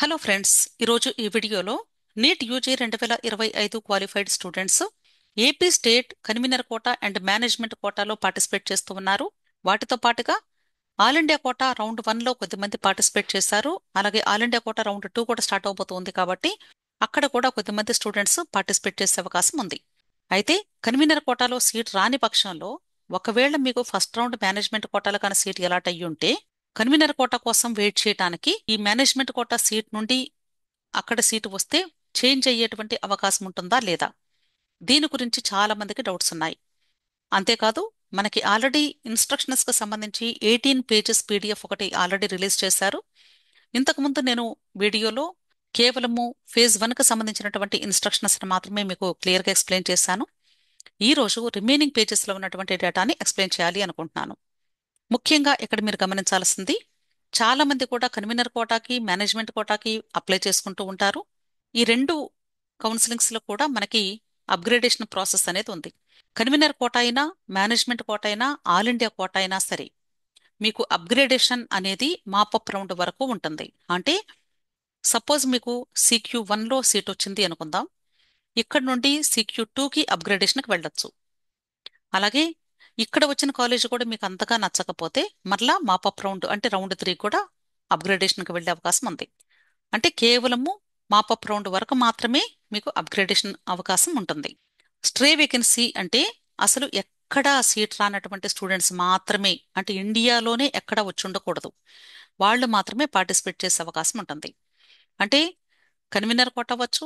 Hello friends, ఈరోజు ఈ వీడియోలో NEET UG 2025 qualified students AP state convener quota and management కోటాలో పార్టిసిపేట్ చేస్తూ ఉన్నారు. వాటితో పాటుగా ఆల్ ఇండియా కోటా రౌండ్ 1లో కొద్దిమంది పార్టిసిపేట్ చేశారు. అలాగే ఆల్ ఇండియా కోటా రౌండ్ 2 కూడా స్టార్ట్ అవబోతుంది కాబట్టి అక్కడ కూడా కొద్దిమంది స్టూడెంట్స్ పార్టిసిపేట్ చేసే అవకాశం ఉంది. అయితే కన్వీనర్ కోటాలో సీట్ రాని పక్షంలో ఒకవేళ మీకు ఫస్ట్ రౌండ్ మేనేజ్మెంట్ కోటాలో కానీ సీట్ అలాట్ అయ్యి ఉంటే కన్వీనర్ కోటా కోసం వెయిట్ చేయడానికి ఈ మేనేజ్మెంట్ కోటా సీట్ నుండి అక్కడ సీటు వస్తే చేంజ్ అయ్యేటువంటి అవకాశం ఉంటుందా లేదా, దీని గురించి చాలా మందికి డౌట్స్ ఉన్నాయి. అంతేకాదు, మనకి ఆల్రెడీ ఇన్స్ట్రక్షన్స్ కి సంబంధించి 18 పేజెస్ పీడిఎఫ్ ఒకటి ఆల్రెడీ రిలీజ్ చేశారు. ఇంతకుముందు నేను వీడియోలో కేవలము ఫేజ్ 1 కి సంబంధించినటువంటి ఇన్స్ట్రక్షన్స్ మాత్రమే మీకు క్లియర్ గా ఎక్స్ప్లెయిన్ చేశాను. ఈ రోజు రిమైనింగ్ పేజెస్ లో ఉన్నటువంటి డేటాని ఎక్స్ప్లెయిన్ చేయాలి అనుకుంటున్నాను. ముఖ్యంగా ఇక్కడ మీరు గమనించాల్సింది, చాలా మంది కూడా కన్వీనర్ కోటాకి మేనేజ్మెంట్ కోటాకి అప్లై చేసుకుంటూ ఉంటారు. ఈ రెండు కౌన్సిలింగ్స్ లో కూడా మనకి అప్గ్రేడేషన్ ప్రాసెస్ అనేది ఉంది. కన్వీనర్ కోటా అయినా మేనేజ్మెంట్ కోటా అయినా ఆల్ ఇండియా కోటా అయినా సరే మీకు అప్గ్రేడేషన్ అనేది మాపప్ రౌండ్ వరకు ఉంటుంది. అంటే సపోజ్ మీకు CQ1లో సీట్ వచ్చింది అనుకుందాం, ఇక్కడ నుండి CQ2కి అప్గ్రేడేషన్కి వెళ్ళొచ్చు. అలాగే ఇక్కడ వచ్చిన కాలేజ్ కూడా మీకు అంతగా నచ్చకపోతే మరలా మాపప్ రౌండ్ అంటే రౌండ్ 3 కూడా అప్గ్రేడేషన్కి వెళ్ళే అవకాశం ఉంది. అంటే కేవలము మాపప్ రౌండ్ వరకు మాత్రమే మీకు అప్గ్రేడేషన్ అవకాశం ఉంటుంది. స్ట్రే వేకెన్సీ అంటే అసలు ఎక్కడా సీట్ రానటువంటి స్టూడెంట్స్ మాత్రమే, అంటే ఇండియాలోనే ఎక్కడా వచ్చి ఉండకూడదు, వాళ్ళు మాత్రమే పార్టిసిపేట్ చేసే అవకాశం ఉంటుంది. అంటే కన్వీనర్ కోట అవ్వచ్చు,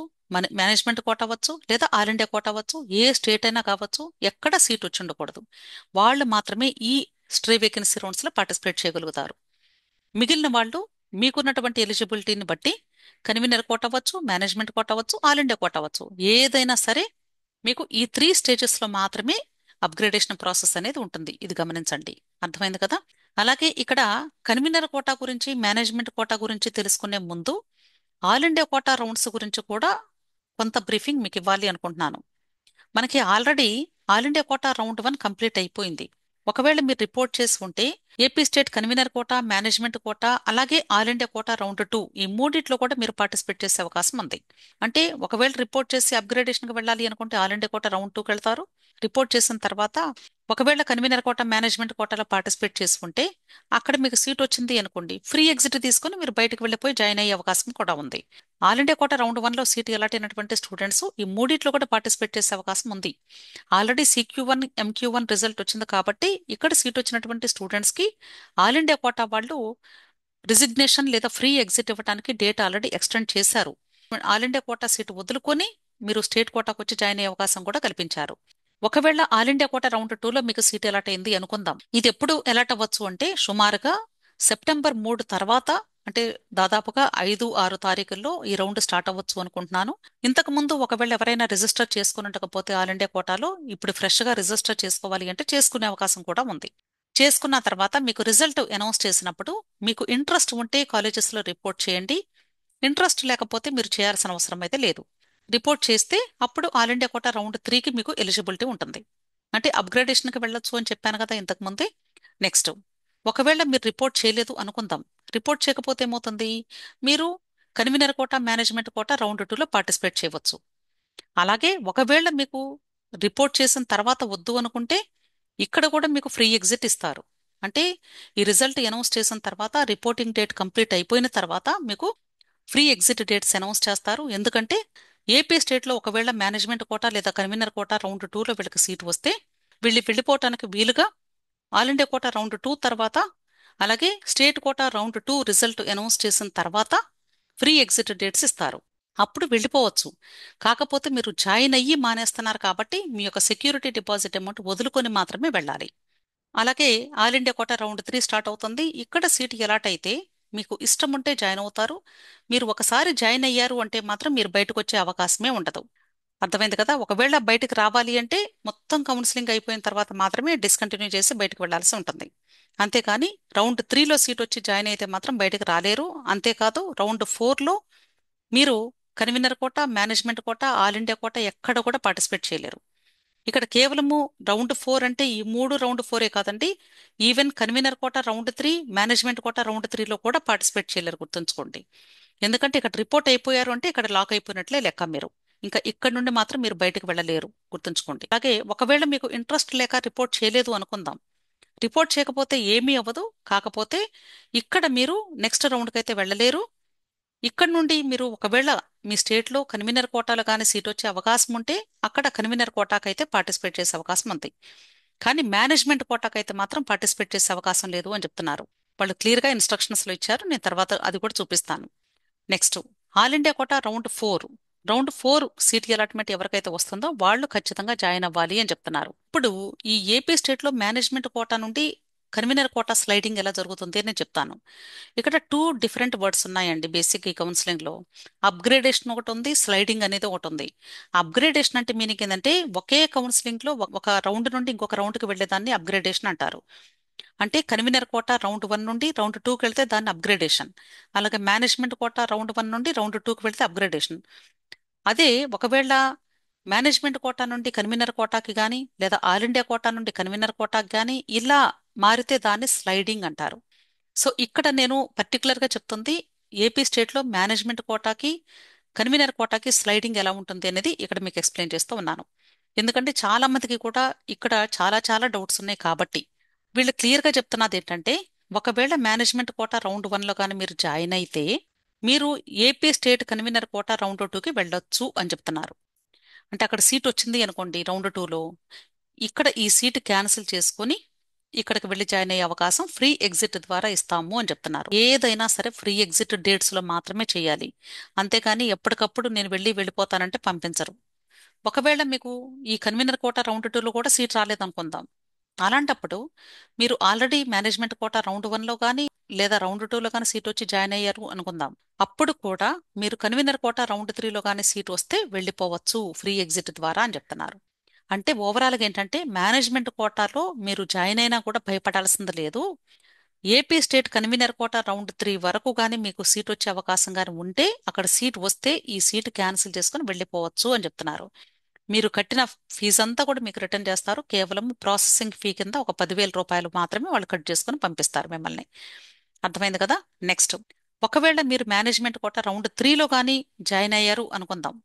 మేనేజ్మెంట్ కోట అవ్వచ్చు, లేదా ఆల్ ఇండియా కోట అవ్వచ్చు, ఏ స్టేట్ అయినా కావచ్చు, ఎక్కడ సీట్ వచ్చి ఉండకూడదు, వాళ్ళు మాత్రమే ఈ స్ట్రే వేకెన్సీ రౌండ్స్ లో పార్టిసిపేట్ చేయగలుగుతారు. మిగిలిన వాళ్ళు మీకున్నటువంటి ఎలిజిబిలిటీని బట్టి కన్వీనర్ కోట అవ్వచ్చు, మేనేజ్మెంట్ కోట అవ్వచ్చు, ఆల్ ఇండియా కోట అవ్వచ్చు, ఏదైనా సరే మీకు ఈ 3 స్టేజెస్ లో మాత్రమే అప్గ్రేడేషన్ ప్రాసెస్ అనేది ఉంటుంది. ఇది గమనించండి. అర్థమైంది కదా? అలాగే ఇక్కడ కన్వీనర్ కోటా గురించి మేనేజ్మెంట్ కోటా గురించి తెలుసుకునే ముందు ఆల్ ఇండియా కోటా రౌండ్స్ గురించి కూడా కొంత బ్రీఫింగ్ మీకు ఇవ్వాలి అనుకుంటున్నాను. మనకి already all India quota round 1 complete అయిపోయింది. ఒకవేళ మీరు రిపోర్ట్ చేసి ఉంటే AP state convener quota, management quota, అలాగే ఆల్ ఇండియా కోటా రౌండ్ 2 ఈ మూడిట్లో కూడా మీరు పార్టిసిపేట్ చేసే అవకాశం ఉంది. అంటే ఒకవేళ రిపోర్ట్ చేసి అప్గ్రేడేషన్కి వెళ్ళాలి అనుకుంటే ఆల్ ఇండియా కోటా రౌండ్ 2కి వెళ్తారు. రిపోర్ట్ చేసిన తర్వాత ఒకవేళ కన్వీనర్ కోటా, మేనేజ్మెంట్ కోటాలో పార్టిసిపేట్ చేసుకుంటే అక్కడ మీకు సీట్ వచ్చింది అనుకోండి, ఫ్రీ ఎగ్జిట్ తీసుకుని మీరు బయటకు వెళ్ళిపోయి జాయిన్ అయ్యే అవకాశం కూడా ఉంది. ఆల్ ఇండియా కోటా రౌండ్ 1లో సీట్ అలాట్ అయినటువంటి స్టూడెంట్స్ ఈ మూడిట్లో కూడా పార్టిసిపేట్ చేసే అవకాశం ఉంది. ఆల్రెడీ CQ1 MQ1 రిజల్ట్ వచ్చింది కాబట్టి ఇక్కడ సీట్ వచ్చినటువంటి స్టూడెంట్స్ కి ఆల్ ఇండియా కోటా వాళ్ళు రిజిగ్నేషన్ లేదా ఫ్రీ ఎగ్జిట్ ఇవ్వడానికి డేట్ ఆల్రెడీ ఎక్స్టెండ్ చేశారు. ఆల్ ఇండియా కోటా సీటు వదులుకొని మీరు స్టేట్ కోటాకు వచ్చి జాయిన్ అయ్యే అవకాశం కూడా కల్పించారు. ఒకవేళ ఆల్ ఇండియా కోటా రౌండ్ 2లో మీకు సీట్ అలాట్ అయింది అనుకుందాం. ఇది ఎప్పుడు అలాట్ అవ్వచ్చు అంటే సుమారుగా సెప్టెంబర్ 3 తర్వాత, అంటే దాదాపుగా 5-6 తారీఖుల్లో ఈ రౌండ్ స్టార్ట్ అవ్వచ్చు అనుకుంటున్నాను. ఇంతకు ముందు ఒకవేళ ఎవరైనా రిజిస్టర్ చేసుకున్నకపోతే ఆల్ ఇండియా కోటాలో ఇప్పుడు ఫ్రెష్ గా రిజిస్టర్ చేసుకోవాలి అంటే చేసుకునే అవకాశం కూడా ఉంది. చేసుకున్న తర్వాత మీకు రిజల్ట్ అనౌన్స్ చేసినప్పుడు మీకు ఇంట్రెస్ట్ ఉంటే కాలేజెస్ లో రిపోర్ట్ చేయండి. ఇంట్రెస్ట్ లేకపోతే మీరు చేయాల్సిన అవసరం అయితే లేదు. రిపోర్ట్ చేస్తే అప్పుడు ఆల్ ఇండియా కోటా రౌండ్ 3కి మీకు ఎలిజిబిలిటీ ఉంటుంది. అంటే అప్గ్రేడేషన్కి వెళ్ళొచ్చు అని చెప్పాను కదా ఇంతకు ముందే. నెక్స్ట్, ఒకవేళ మీరు రిపోర్ట్ చేయలేదు అనుకుందాం. రిపోర్ట్ చేయకపోతే ఏమవుతుంది, మీరు convener quota, management quota round 2లో పార్టిసిపేట్ చేయవచ్చు. అలాగే ఒకవేళ మీకు రిపోర్ట్ చేసిన తర్వాత వద్దు అనుకుంటే ఇక్కడ కూడా మీకు ఫ్రీ ఎగ్జిట్ ఇస్తారు. అంటే ఈ రిజల్ట్ అనౌన్స్ చేసిన తర్వాత రిపోర్టింగ్ డేట్ కంప్లీట్ అయిపోయిన తర్వాత మీకు ఫ్రీ ఎగ్జిట్ డేట్స్ అనౌన్స్ చేస్తారు. ఎందుకంటే ఏపీ స్టేట్లో ఒకవేళ మేనేజ్మెంట్ కోటా లేదా కన్వీనర్ కోటా రౌండ్ 2లో వీళ్ళకి సీట్ వస్తే వీళ్ళు వెళ్ళిపోవటానికి వీలుగా ఆల్ ఇండియా కోటా రౌండ్ 2 తర్వాత, అలాగే state quota round 2 result announce చేసిన తర్వాత ఫ్రీ ఎగ్జిట్ డేట్స్ ఇస్తారు. అప్పుడు వెళ్ళిపోవచ్చు. కాకపోతే మీరు జాయిన్ అయ్యి మానేస్తున్నారు కాబట్టి మీ యొక్క సెక్యూరిటీ డిపాజిట్ అమౌంట్ వదులుకొని మాత్రమే వెళ్ళాలి. అలాగే all India quota round 3 start అవుతుంది. ఇక్కడ సీట్ అలాట్ అయితే మీకు ఇష్టం ఉంటే జాయిన్ అవుతారు. మీరు ఒకసారి జాయిన్ అయ్యారు అంటే మాత్రం మీరు బయటకు వచ్చే అవకాశమే ఉండదు. అర్థమైంది కదా? ఒకవేళ బయటకు రావాలి అంటే మొత్తం కౌన్సిలింగ్ అయిపోయిన తర్వాత మాత్రమే డిస్కంటిన్యూ చేసి బయటకు వెళ్లాల్సి ఉంటుంది. అంతేకాని రౌండ్ 3లో సీట్ వచ్చి జాయిన్ అయితే మాత్రం బయటకు రాలేరు. అంతేకాదు, రౌండ్ 4లో మీరు convener quota, management quota, all India quota ఎక్కడ కూడా పార్టిసిపేట్ చేయలేరు. ఇక్కడ కేవలము రౌండ్ 4 అంటే ఈ మూడు రౌండ్ 4 కాదండి. Even convener quota round 3, management quota round 3లో కూడా పార్టిసిపేట్ చేయలేరు, గుర్తుంచుకోండి. ఎందుకంటే ఇక్కడ రిపోర్ట్ అయిపోయారు అంటే ఇక్కడ లాక్ అయిపోయినట్లే లెక్క మీరు. ఇంకా ఇక్కడ నుండి మాత్రం మీరు బయటకు వెళ్ళలేరు, గుర్తుంచుకోండి. అలాగే ఒకవేళ మీకు ఇంట్రెస్ట్ లేక రిపోర్ట్ చేయలేదు అనుకుందాం. రిపోర్ట్ చేయకపోతే ఏమీ అవ్వదు. కాకపోతే ఇక్కడ మీరు నెక్స్ట్ రౌండ్కి అయితే వెళ్ళలేరు. ఇక్కడ నుండి మీరు ఒకవేళ మీ స్టేట్లో కన్వీనర్ కోటాలో కానీ సీట్ వచ్చే అవకాశం ఉంటే అక్కడ కన్వీనర్ కోటాకైతే పార్టిసిపేట్ చేసే అవకాశం ఉంది. కానీ మేనేజ్మెంట్ కోటాకైతే మాత్రం పార్టిసిపేట్ చేసే అవకాశం లేదు అని చెప్తున్నారు. వాళ్ళు క్లియర్గా ఇన్స్ట్రక్షన్స్లో ఇచ్చారు. నేను తర్వాత అది కూడా చూపిస్తాను. Next, all India quota round 4 seat allotment ఎవరికైతే వస్తుందో వాళ్ళు ఖచ్చితంగా జాయిన్ అవ్వాలి అని చెప్తున్నారు. ఇప్పుడు ఈ ఏపీ స్టేట్ లో మేనేజ్మెంట్ కోటా నుండి కన్వీనర్ కోటా స్లైడింగ్ ఎలా జరుగుతుంది అని నేను చెప్తాను. ఇక్కడ 2 డిఫరెంట్ వర్డ్స్ ఉన్నాయండి బేసిక్ ఈ కౌన్సిలింగ్ లో. అప్గ్రేడేషన్ ఒకటి ఉంది, స్లైడింగ్ అనేది ఒకటి ఉంది. అప్గ్రేడేషన్ అంటే మీనింగ్ ఏంటంటే ఒకే కౌన్సిలింగ్ లో ఒక రౌండ్ నుండి ఇంకొక రౌండ్ కి వెళ్లేదాన్ని అప్గ్రేడేషన్ అంటారు. అంటే కన్వీనర్ కోటా రౌండ్ 1 నుండి రౌండ్ 2కి వెళ్తే దాన్ని అప్గ్రేడేషన్. అలాగే మేనేజ్మెంట్ కోటా రౌండ్ 1 నుండి రౌండ్ 2కి వెళ్తే అప్గ్రేడేషన్. అదే ఒకవేళ మేనేజ్మెంట్ కోటా నుండి కన్వీనర్ కోటాకి కానీ లేదా ఆల్ ఇండియా కోటా నుండి కన్వీనర్ కోటాకి కానీ ఇలా మారితే దాన్ని స్లైడింగ్ అంటారు. సో ఇక్కడ నేను పర్టికులర్ గా చెప్తుంది ఏపీ స్టేట్ లో మేనేజ్మెంట్ కోటాకి కన్వీనర్ కోటాకి స్లైడింగ్ ఎలా ఉంటుంది అనేది ఇక్కడ మీకు ఎక్స్ప్లెయిన్ చేస్తూ ఉన్నాను. ఎందుకంటే చాలా మందికి కూడా ఇక్కడ చాలా చాలా డౌట్స్ ఉన్నాయి కాబట్టి. వీళ్ళు క్లియర్ గా చెప్తున్నది ఏంటంటే ఒకవేళ మేనేజ్మెంట్ కోటా రౌండ్ 1లో కానీ మీరు జాయిన్ అయితే మీరు AP state convener quota round 2కి వెళ్ళొచ్చు అని చెప్తున్నారు. అంటే అక్కడ సీట్ వచ్చింది అనుకోండి రౌండ్ 2లో, ఇక్కడ ఈ సీట్ క్యాన్సిల్ చేసుకొని ఇక్కడికి వెళ్ళి జాయిన్ అయ్యే అవకాశం ఫ్రీ ఎగ్జిట్ ద్వారా ఇస్తాము అని చెప్తున్నారు. ఏదైనా సరే ఫ్రీ ఎగ్జిట్ డేట్స్ లో మాత్రమే చేయాలి. అంతేకాని ఎప్పటికప్పుడు నేను వెళ్ళిపోతానంటే పంపించరు. ఒకవేళ మీకు ఈ కన్వీనర్ కోటా రౌండ్ 2లో కూడా సీట్ రాలేదనుకుందాం. అలాంటప్పుడు మీరు ఆల్రెడీ మేనేజ్మెంట్ కోటా రౌండ్ 1లో కానీ లేదా రౌండ్ 2లో కానీ సీట్ వచ్చి జాయిన్ అయ్యారు అనుకుందాం. అప్పుడు కూడా మీరు కన్వీనర్ కోటా రౌండ్ 3లో కానీ సీట్ వస్తే వెళ్ళిపోవచ్చు ఫ్రీ ఎగ్జిట్ ద్వారా అని చెప్తున్నారు. అంటే ఓవరాల్గా ఏంటంటే మేనేజ్మెంట్ కోటాలో మీరు జాయిన్ అయినా కూడా భయపడాల్సింది లేదు. AP state convener quota round 3 వరకు కానీ మీకు సీట్ వచ్చే అవకాశం కానీ ఉంటే అక్కడ సీట్ వస్తే ఈ సీట్ క్యాన్సిల్ చేసుకుని వెళ్ళిపోవచ్చు అని చెప్తున్నారు. మీరు కట్టిన ఫీజు అంతా కూడా మీకు రిటర్న్ చేస్తారు. కేవలం ప్రాసెసింగ్ ఫీ కింద ఒక 10,000 రూపాయలు మాత్రమే వాళ్ళు కట్ చేసుకుని పంపిస్తారు మిమ్మల్ని. అర్థమైంది కదా. నెక్స్ట్, ఒకవేళ మీరు మేనేజ్మెంట్ కోటా రౌండ్ 3లో కానీ జాయిన్ అయ్యారు అనుకుందాం.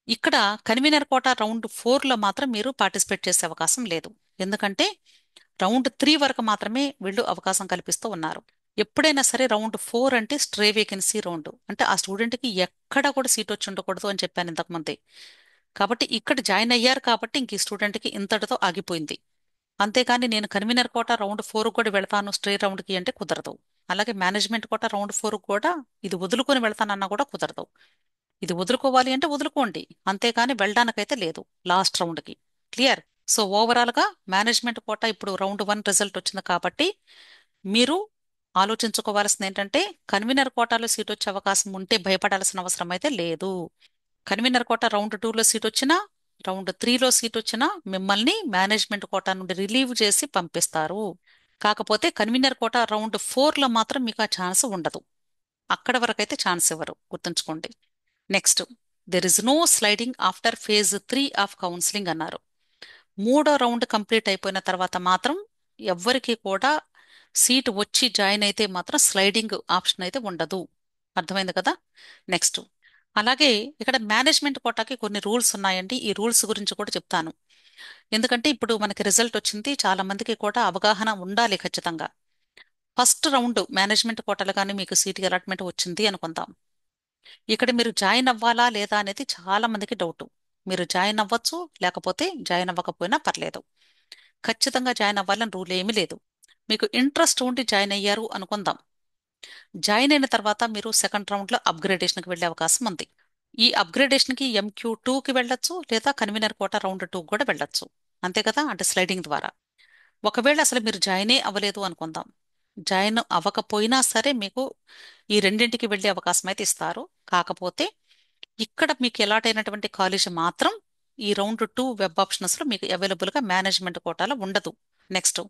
ఇక్కడ కన్వీనర్ కోటా రౌండ్ 4లో మాత్రం మీరు పార్టిసిపేట్ చేసే అవకాశం లేదు. ఎందుకంటే రౌండ్ 3 వరకు మాత్రమే వీళ్ళు అవకాశం కల్పిస్తూ ఉన్నారు. ఎప్పుడైనా సరే రౌండ్ 4 అంటే స్ట్రే వేకెన్సీ రౌండ్, అంటే ఆ స్టూడెంట్కి ఎక్కడ కూడా సీట్ వచ్చి ఉండకూడదు అని చెప్పాను ఇంతకుముందే. కాబట్టి ఇక్కడ జాయిన్ అయ్యారు కాబట్టి ఇంక ఈ స్టూడెంట్కి ఇంతటితో ఆగిపోయింది. అంతేకాని నేను కన్వీనర్ కోటా రౌండ్ 4 కూడా వెళ్తాను స్ట్రే రౌండ్కి అంటే కుదరదు. అలాగే మేనేజ్మెంట్ కోటా రౌండ్ 4 కూడా ఇది వదులుకొని వెళ్తానన్నా కూడా కుదరదు. ఇది వదులుకోవాలి అంటే వదులుకోండి, అంతేకాని వెళ్ళడానికైతే లేదు లాస్ట్ రౌండ్కి. క్లియర్. సో ఓవరాల్గా మేనేజ్మెంట్ కోటా ఇప్పుడు రౌండ్ 1 రిజల్ట్ వచ్చింది కాబట్టి మీరు ఆలోచించుకోవాల్సింది ఏంటంటే కన్వీనర్ కోటాలో సీట్ వచ్చే అవకాశం ఉంటే భయపడాల్సిన అవసరం అయితే లేదు. కన్వీనర్ కోటా రౌండ్ 2లో సీట్ వచ్చినా రౌండ్ 3లో సీట్ వచ్చినా మిమ్మల్ని మేనేజ్మెంట్ కోటా నుండి రిలీవ్ చేసి పంపిస్తారు. కాకపోతే కన్వీనర్ కోటా రౌండ్ 4లో మాత్రం మీకు ఆ ఛాన్స్ ఉండదు. అక్కడ వరకైతే ఛాన్స్ ఇవ్వరు, గుర్తుంచుకోండి. Next, there is no sliding after phase 3 of counselling అన్నారు. 3వ రౌండ్ కంప్లీట్ అయిపోయిన తర్వాత మాత్రం ఎవ్వరికి కూడా సీట్ వచ్చి జాయిన్ అయితే మాత్రం స్లైడింగ్ ఆప్షన్ అయితే ఉండదు. అర్థమైంది కదా. నెక్స్ట్, అలాగే ఇక్కడ మేనేజ్మెంట్ కోటాకి కొన్ని రూల్స్ ఉన్నాయండి. ఈ రూల్స్ గురించి కూడా చెప్తాను. ఎందుకంటే ఇప్పుడు మనకి రిజల్ట్ వచ్చింది, చాలా మందికి కూడా అవగాహన ఉండాలి ఖచ్చితంగా. ఫస్ట్ రౌండ్ మేనేజ్మెంట్ కోటాలో కానీ మీకు సీట్ అలాట్మెంట్ వచ్చింది అనుకుందాం. ఇక్కడ మీరు జాయిన్ అవ్వాలా లేదా అనేది చాలా మందికి డౌట్. మీరు జాయిన్ అవ్వచ్చు, లేకపోతే జాయిన్ అవ్వకపోయినా పర్లేదు. ఖచ్చితంగా జాయిన్ అవ్వాలని రూల్ ఏమీ లేదు. మీకు ఇంట్రెస్ట్ ఉండి జాయిన్ అయ్యారు అనుకుందాం. జాయిన్ అయిన తర్వాత మీరు సెకండ్ రౌండ్లో అప్గ్రేడేషన్కి వెళ్ళే అవకాశం ఉంది. ఈ అప్గ్రేడేషన్కి MQ2కి వెళ్ళొచ్చు, లేదా కన్వీనర్ కోటా రౌండ్ 2 కూడా వెళ్ళొచ్చు. అంతే కదా, అంటే స్లైడింగ్ ద్వారా. ఒకవేళ అసలు మీరు జాయినే అవ్వలేదు అనుకుందాం. జాయిన్ అవ్వకపోయినా సరే మీకు ఈ రెండింటికి వెళ్ళే అవకాశం అయితే ఇస్తారు. కాకపోతే ఇక్కడ మీకు అలాట్ అయినటువంటి కాలేజ్ మాత్రం ఈ రౌండ్ 2 వెబ్ ఆప్షన్స్లో మీకు అవైలబుల్గా మేనేజ్మెంట్ కోటాలో ఉండదు. నెక్స్ట్,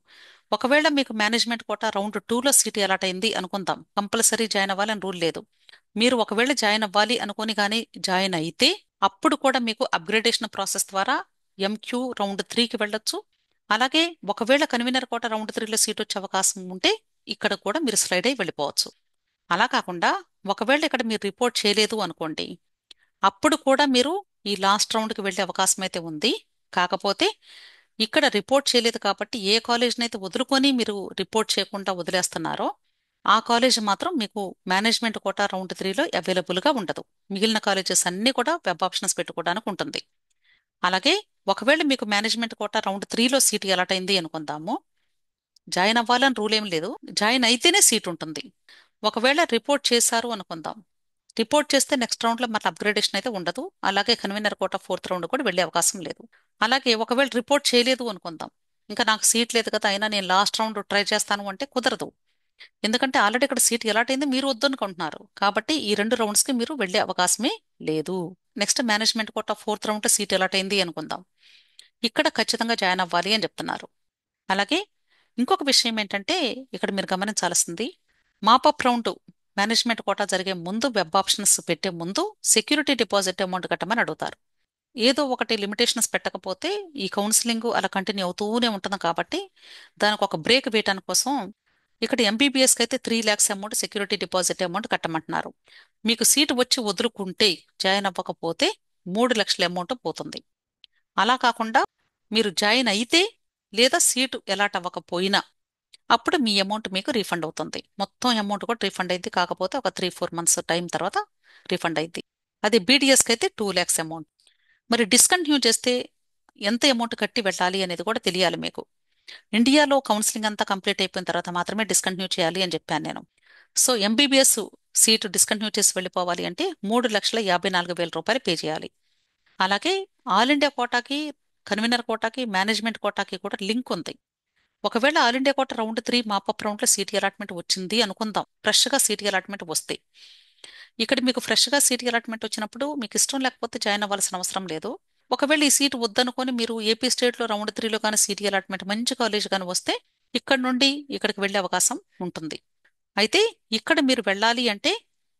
ఒకవేళ మీకు మేనేజ్మెంట్ కోటా రౌండ్ 2లో సీట్ అలాట్ అయింది అనుకుందాం. కంపల్సరీ జాయిన్ అవ్వాలని రూల్ లేదు. మీరు ఒకవేళ జాయిన్ అవ్వాలి అనుకొని కానీ జాయిన్ అయితే అప్పుడు కూడా మీకు అప్గ్రేడేషన్ ప్రాసెస్ ద్వారా MQ రౌండ్ 3కి వెళ్ళొచ్చు. అలాగే ఒకవేళ కన్వీనర్ కోటా రౌండ్ 3లో సీట్ వచ్చే అవకాశం ఉంటే ఇక్కడ కూడా మీరు స్లైడ్ అయి వెళ్ళిపోవచ్చు. అలా కాకుండా ఒకవేళ ఇక్కడ మీరు రిపోర్ట్ చేయలేదు అనుకోండి, అప్పుడు కూడా మీరు ఈ లాస్ట్ రౌండ్కి వెళ్ళే అవకాశం అయితే ఉంది. కాకపోతే ఇక్కడ రిపోర్ట్ చేయలేదు కాబట్టి ఏ కాలేజ్ని అయితే వదులుకొని మీరు రిపోర్ట్ చేయకుండా వదిలేస్తున్నారో ఆ కాలేజ్ మాత్రం మీకు మేనేజ్మెంట్ కోటా రౌండ్ 3లో అవైలబుల్గా ఉండదు. మిగిలిన కాలేజెస్ అన్నీ కూడా వెబ్ ఆప్షన్స్ పెట్టుకోవడానికి ఉంటుంది. అలాగే ఒకవేళ మీకు మేనేజ్మెంట్ కోటా రౌండ్ 3లో సీట్ అలాట్ అయింది అనుకుందాము, జాయిన్ అవ్వాలని రూల్ ఏం లేదు, జాయిన్ అయితేనే సీట్ ఉంటుంది. ఒకవేళ రిపోర్ట్ చేశారు అనుకుందాం, రిపోర్ట్ చేస్తే నెక్స్ట్ రౌండ్లో మళ్ళీ అప్గ్రేడేషన్ అయితే ఉండదు. అలాగే కన్వీనర్ కోటా ఫోర్త్ రౌండ్ కూడా వెళ్ళే అవకాశం లేదు. అలాగే ఒకవేళ రిపోర్ట్ చేయలేదు అనుకుందాం, ఇంకా నాకు సీట్ లేదు కదా అయినా నేను లాస్ట్ రౌండ్ ట్రై చేస్తాను అంటే కుదరదు. ఎందుకంటే ఆల్రెడీ ఇక్కడ సీట్ అలాట్ అయింది, మీరు వద్దనుకుంటున్నారు కాబట్టి ఈ 2 రౌండ్స్కి మీరు వెళ్ళే అవకాశమే లేదు. Next management quota fourth round seat allot అయింది అనుకుందాం, ఇక్కడ ఖచ్చితంగా జాయిన్ అవ్వాలి అని చెప్తున్నారు. అలాగే ఇంకొక విషయం ఏంటంటే ఇక్కడ మీరు గమనించాల్సింది, మాపప్ రౌండ్ మేనేజ్మెంట్ కోటా జరిగే ముందు వెబ్ ఆప్షన్స్ పెట్టే ముందు సెక్యూరిటీ డిపాజిట్ అమౌంట్ కట్టమని అడుగుతారు. ఏదో ఒకటి లిమిటేషన్స్ పెట్టకపోతే ఈ కౌన్సిలింగ్ అలా కంటిన్యూ అవుతూనే ఉంటుంది కాబట్టి దానికి ఒక బ్రేక్ వేయడానికి కోసం ఇక్కడ ఎంబీబీఎస్కి అయితే 3 lakhs amount security deposit amount కట్టమంటున్నారు. మీకు సీటు వచ్చి వదులుకుంటే జాయిన్ అవ్వకపోతే 3 లక్షల అమౌంట్ పోతుంది. అలా కాకుండా మీరు జాయిన్ అయితే లేదా సీటు అలాట్ అవ్వకపోయినా అప్పుడు మీ అమౌంట్ మీకు రీఫండ్ అవుతుంది. మొత్తం అమౌంట్ కూడా రీఫండ్ అయింది, కాకపోతే ఒక 3-4 months టైం తర్వాత రీఫండ్ అయింది. అది బీడీఎస్కి అయితే 2 lakhs అమౌంట్. మరి డిస్కంటిన్యూ చేస్తే ఎంత అమౌంట్ కట్టి వెళ్ళాలి అనేది కూడా తెలియాలి మీకు. ఇండియాలో కౌన్సిలింగ్ అంతా కంప్లీట్ అయిపోయిన తర్వాత మాత్రమే డిస్కంటిన్యూ చేయాలి అని చెప్పాను నేను. సో ఎంబీబీఎస్ సీటు డిస్కంటిన్యూ చేసి వెళ్ళిపోవాలి అంటే 3,54,000 రూపాయలు పే చేయాలి. అలాగే ఆల్ ఇండియా కోటాకి, కన్వీనర్ కోటాకి, మేనేజ్మెంట్ కోటాకి కూడా లింక్ ఉంది. ఒకవేళ all India quota round 3 mop up రౌండ్లో సీటీ అలాట్మెంట్ వచ్చింది అనుకుందాం, ఫ్రెష్గా సీటీ అలాట్మెంట్ వస్తే ఇక్కడ మీకు ఫ్రెష్గా సీటీ అలాట్మెంట్ వచ్చినప్పుడు మీకు ఇష్టం లేకపోతే జాయిన్ అవ్వాల్సిన అవసరం లేదు. ఒకవేళ ఈ సీటు వద్దనుకొని మీరు ఏపీ స్టేట్లో రౌండ్ 3లో కానీ సీటీ అలాట్మెంట్ మంచి కాలేజ్ కానీ వస్తే ఇక్కడ నుండి ఇక్కడికి వెళ్ళే అవకాశం ఉంటుంది. అయితే ఇక్కడ మీరు వెళ్ళాలి అంటే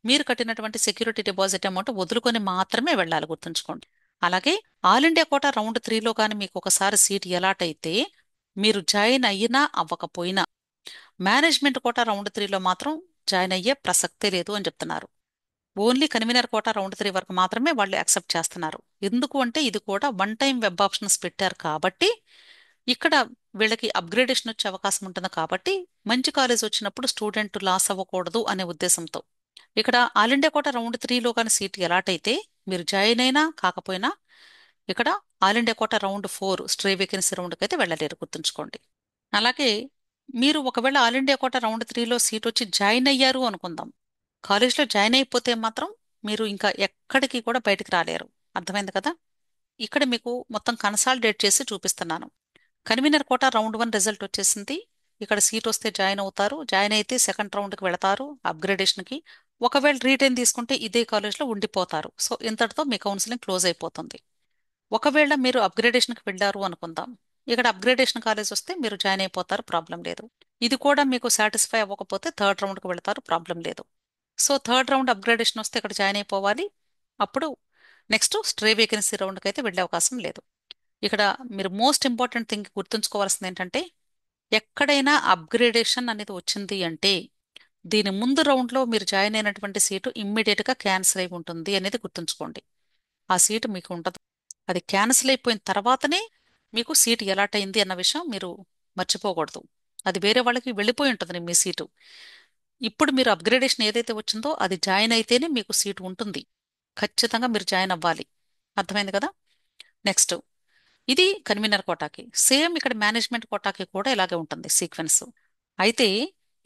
మీరు కట్టినటువంటి సెక్యూరిటీ డిపాజిట్ అమౌంట్ వదులుకొని మాత్రమే వెళ్ళాలి, గుర్తుంచుకోండి. అలాగే ఆల్ ఇండియా కోటా రౌండ్ 3లో కానీ మీకు ఒకసారి సీట్ అలాట్ అయితే మీరు జాయిన్ అయినా అవ్వకపోయినా మేనేజ్మెంట్ కోటా రౌండ్ 3లో మాత్రం జాయిన్ అయ్యే ప్రసక్తే లేదు అని చెప్తున్నారు. ఓన్లీ కన్వీనర్ కోటా రౌండ్ 3 వరకు మాత్రమే వాళ్ళు యాక్సెప్ట్ చేస్తున్నారు. ఎందుకు అంటే ఇది కూడా వన్ టైం వెబ్ ఆప్షన్స్ పెట్టారు కాబట్టి ఇక్కడ వీళ్ళకి అప్గ్రేడేషన్ వచ్చే అవకాశం ఉంటుంది. కాబట్టి మంచి కాలేజ్ వచ్చినప్పుడు స్టూడెంట్ లాస్ అవ్వకూడదు అనే ఉద్దేశంతో ఇక్కడ ఆల్ ఇండియా కోటా రౌండ్ 3లో కానీ సీట్ అలాట్ అయితే మీరు జాయిన్ అయినా కాకపోయినా ఇక్కడ all India quota round 4 stray vacancy రౌండ్కి అయితే వెళ్ళలేరు, గుర్తుంచుకోండి. అలాగే మీరు ఒకవేళ ఆల్ ఇండియా కోటా రౌండ్ 3లో సీట్ వచ్చి జాయిన్ అయ్యారు అనుకుందాం, కాలేజ్లో జాయిన్ అయిపోతే మాత్రం మీరు ఇంకా ఎక్కడికి కూడా బయటికి రాలేరు. అర్థమైంది కదా? ఇక్కడ మీకు మొత్తం కన్సాలిడేట్ చేసి చూపిస్తున్నాను. కన్వీనర్ కోటా రౌండ్ 1 రిజల్ట్ వచ్చేసింది. ఇక్కడ సీట్ వస్తే జాయిన్ అవుతారు, జాయిన్ అయితే సెకండ్ రౌండ్కి వెళతారు అప్గ్రేడేషన్కి. ఒకవేళ రీటైన్ తీసుకుంటే ఇదే కాలేజ్లో ఉండిపోతారు. సో ఇంతటితో మీ కౌన్సిలింగ్ క్లోజ్ అయిపోతుంది. ఒకవేళ మీరు అప్గ్రేడేషన్కి వెళ్ళారు అనుకుందాం, ఇక్కడ అప్గ్రేడేషన్ కాలేజ్ వస్తే మీరు జాయిన్ అయిపోతారు, ప్రాబ్లం లేదు. ఇది కూడా మీకు సాటిస్ఫై అవ్వకపోతే థర్డ్ రౌండ్కి వెళ్తారు, ప్రాబ్లం లేదు. సో థర్డ్ రౌండ్ అప్గ్రేడేషన్ వస్తే ఇక్కడ జాయిన్ అయిపోవాలి. అప్పుడు నెక్స్ట్ స్ట్రే వేకెన్సీ రౌండ్కి అయితే వెళ్ళే అవకాశం లేదు. ఇక్కడ మీరు మోస్ట్ ఇంపార్టెంట్ థింగ్ గుర్తుంచుకోవాల్సింది ఏంటంటే ఎక్కడైనా అప్గ్రేడేషన్ అనేది వచ్చింది అంటే దీని ముందు రౌండ్లో మీరు జాయిన్ అయినటువంటి సీటు ఇమ్మీడియట్గా క్యాన్సిల్ అయి ఉంటుంది అనేది గుర్తుంచుకోండి. ఆ సీటు మీకు ఉండదు. అది క్యాన్సిల్ అయిపోయిన తర్వాతనే మీకు సీట్ అలాట్ అయింది అన్న విషయం మీరు మర్చిపోకూడదు. అది వేరే వాళ్ళకి వెళ్ళిపోయి ఉంటుంది మీ సీటు. ఇప్పుడు మీరు అప్గ్రేడేషన్ ఏదైతే వచ్చిందో అది జాయిన్ అయితేనే మీకు సీటు ఉంటుంది. ఖచ్చితంగా మీరు జాయిన్ అవ్వాలి. అర్థమైంది కదా? నెక్స్ట్ ఇది కన్వీనర్ కోటాకి. సేమ్ ఇక్కడ మేనేజ్మెంట్ కోటాకి కూడా ఇలాగే ఉంటుంది సీక్వెన్స్. అయితే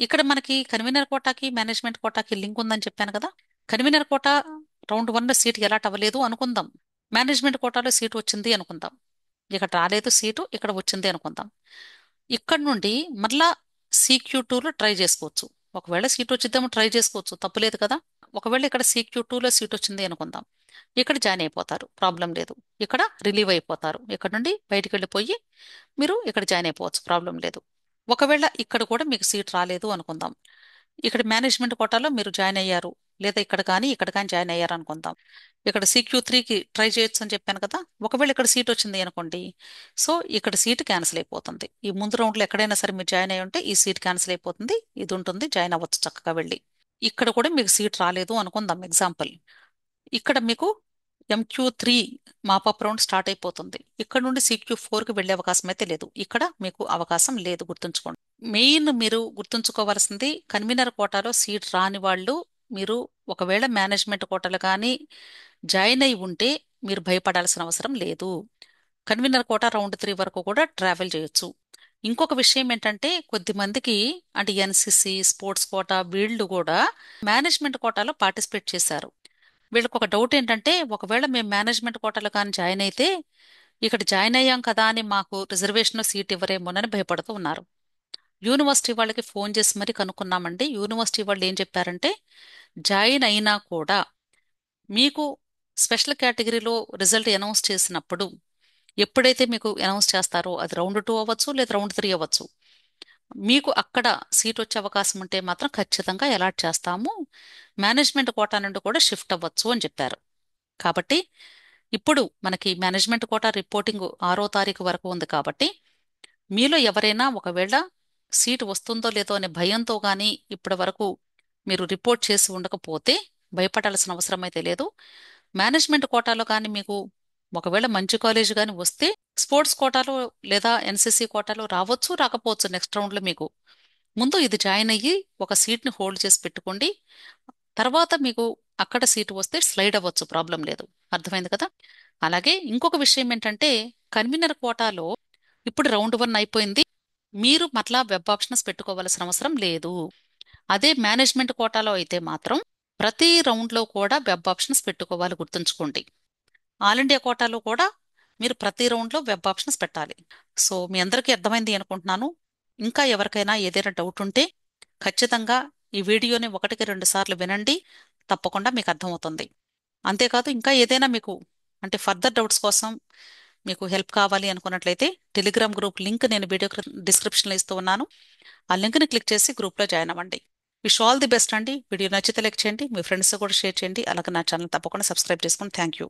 ఇక్కడ మనకి కన్వీనర్ కోటాకి మేనేజ్మెంట్ కోటాకి లింక్ ఉందని చెప్పాను కదా. కన్వీనర్ కోటా రౌండ్ 1లో సీట్ అలాట్ అవ్వలేదు అనుకుందాం, మేనేజ్మెంట్ కోటాలో సీటు వచ్చింది అనుకుందాం. ఇక్కడ రాలేదు సీటు, ఇక్కడ వచ్చింది అనుకుందాం. ఇక్కడ నుండి మళ్ళా CQ2లో ట్రై చేసుకోవచ్చు. ఒకవేళ సీట్ వచ్చిద్దామో ట్రై చేసుకోవచ్చు, తప్పులేదు కదా. ఒకవేళ ఇక్కడ CQ2లో సీట్ వచ్చింది అనుకుందాం, ఇక్కడ జాయిన్ అయిపోతారు, ప్రాబ్లం లేదు. ఇక్కడ రిలీవ్ అయిపోతారు, ఇక్కడ నుండి బయటికి వెళ్ళిపోయి మీరు ఇక్కడ జాయిన్ అయిపోవచ్చు, ప్రాబ్లం లేదు. ఒకవేళ ఇక్కడ కూడా మీకు సీట్ రాలేదు అనుకుందాం, ఇక్కడ మేనేజ్మెంట్ కోటాలో మీరు జాయిన్ అయ్యారు, లేదా ఇక్కడ కానీ జాయిన్ అయ్యారు అనుకుందాం. ఇక్కడ CQ3కి ట్రై చేయొచ్చు అని చెప్పాను కదా. ఒకవేళ ఇక్కడ సీట్ వచ్చింది అనుకోండి, సో ఇక్కడ సీట్ క్యాన్సిల్ అయిపోతుంది. ఈ ముందు రౌండ్లో ఎక్కడైనా సరే మీరు జాయిన్ అయ్యి ఉంటే ఈ సీట్ క్యాన్సిల్ అయిపోతుంది, ఇది ఉంటుంది, జాయిన్ అవ్వచ్చు చక్కగా వెళ్ళి. ఇక్కడ కూడా మీకు సీట్ రాలేదు అనుకుందాం ఎగ్జాంపుల్. ఇక్కడ మీకు MQ3 మాపప్ రౌండ్ స్టార్ట్ అయిపోతుంది. ఇక్కడ నుండి CQ4కి వెళ్ళే అవకాశం అయితే లేదు. ఇక్కడ మీకు అవకాశం లేదు, గుర్తుంచుకోండి. మెయిన్ మీరు గుర్తుంచుకోవాల్సింది, కన్వీనర్ కోటాలో సీట్ రాని వాళ్ళు, మీరు ఒకవేళ మేనేజ్మెంట్ కోటాలో కానీ జాయిన్ అయి ఉంటే మీరు భయపడాల్సిన అవసరం లేదు. కన్వీనర్ కోటా రౌండ్ 3 వరకు కూడా ట్రావెల్ చేయొచ్చు. ఇంకొక విషయం ఏంటంటే, కొద్ది మందికి అంటే NCC స్పోర్ట్స్ కోటా వీళ్ళు కూడా మేనేజ్మెంట్ కోటాలో పార్టిసిపేట్ చేశారు. వీళ్ళకి ఒక డౌట్ ఏంటంటే, ఒకవేళ మేము మేనేజ్మెంట్ కోటాలో కానీ జాయిన్ అయితే ఇక్కడ జాయిన్ అయ్యాం కదా అని మాకు రిజర్వేషన్ సీట్ ఇవ్వరేమోనని భయపడుతూ ఉన్నారు. యూనివర్సిటీ వాళ్ళకి ఫోన్ చేసి మరీ కనుక్కున్నామండి. యూనివర్సిటీ వాళ్ళు ఏం చెప్పారంటే, జాయిన్ అయినా కూడా మీకు స్పెషల్ కేటగిరీలో రిజల్ట్ అనౌన్స్ చేసినప్పుడు, ఎప్పుడైతే మీకు అనౌన్స్ చేస్తారో అది రౌండ్ 2 అవ్వచ్చు లేదా రౌండ్ 3 అవ్వచ్చు, మీకు అక్కడ సీట్ వచ్చే అవకాశం ఉంటే మాత్రం ఖచ్చితంగా అలాట్ చేస్తాము. మేనేజ్మెంట్ కోటా నుండి కూడా షిఫ్ట్ అవ్వచ్చు అని చెప్పారు. కాబట్టి ఇప్పుడు మనకి మేనేజ్మెంట్ కోటా రిపోర్టింగ్ 6వ తారీఖు వరకు ఉంది. కాబట్టి మీలో ఎవరైనా ఒకవేళ సీటు వస్తుందో లేదో అనే భయంతో గానీ ఇప్పటి వరకు మీరు రిపోర్ట్ చేసి ఉండకపోతే భయపడాల్సిన అవసరం అయితే లేదు. మేనేజ్మెంట్ కోటాలో కానీ మీకు ఒకవేళ మంచి కాలేజ్ కానీ వస్తే స్పోర్ట్స్ కోటాలో లేదా NCC కోటాలో రావచ్చు, రాకపోవచ్చు. నెక్స్ట్ రౌండ్లో మీకు ముందు ఇది జాయిన్ అయ్యి ఒక సీట్ని హోల్డ్ చేసి పెట్టుకోండి. తర్వాత మీకు అక్కడ సీటు వస్తే స్లైడ్ అవ్వచ్చు, ప్రాబ్లం లేదు. అర్థమైంది కదా? అలాగే ఇంకొక విషయం ఏంటంటే, కన్వీనర్ కోటాలో ఇప్పుడు రౌండ్ 1 అయిపోయింది. మీరు మరలా వెబ్ ఆప్షన్స్ పెట్టుకోవాల్సిన అవసరం లేదు. అదే మేనేజ్మెంట్ కోటాలో అయితే మాత్రం ప్రతి రౌండ్లో కూడా వెబ్ ఆప్షన్స్ పెట్టుకోవాలి, గుర్తుంచుకోండి. ఆల్ ఇండియా కోటాలో కూడా మీరు ప్రతి రౌండ్లో వెబ్ ఆప్షన్స్ పెట్టాలి. సో మీ అందరికీ అర్థమైంది అనుకుంటున్నాను. ఇంకా ఎవరికైనా ఏదైనా డౌట్ ఉంటే ఖచ్చితంగా ఈ వీడియోని 1కి 2 సార్లు వినండి, తప్పకుండా మీకు అర్థమవుతుంది. అంతేకాదు, ఇంకా ఏదైనా మీకు అంటే ఫర్దర్ డౌట్స్ కోసం మీకు హెల్ప్ కావాలి అనుకున్నట్లయితే టెలిగ్రామ్ గ్రూప్ లింక్ నేను వీడియో డిస్క్రిప్షన్లో ఇస్తూ ఉన్నాను. ఆ లింక్ని క్లిక్ చేసి గ్రూప్లో జాయిన్ అవ్వండి. విష్ ఆల్ ది బెస్ట్ అండి. వీడియో నచ్చితే లైక్ చేయండి, మీ ఫ్రెండ్స్ కూడా షేర్ చేయండి. అలాగే నా ఛానల్ తప్పకుండా సబ్స్క్రైబ్ చేసుకోండి. Thank you.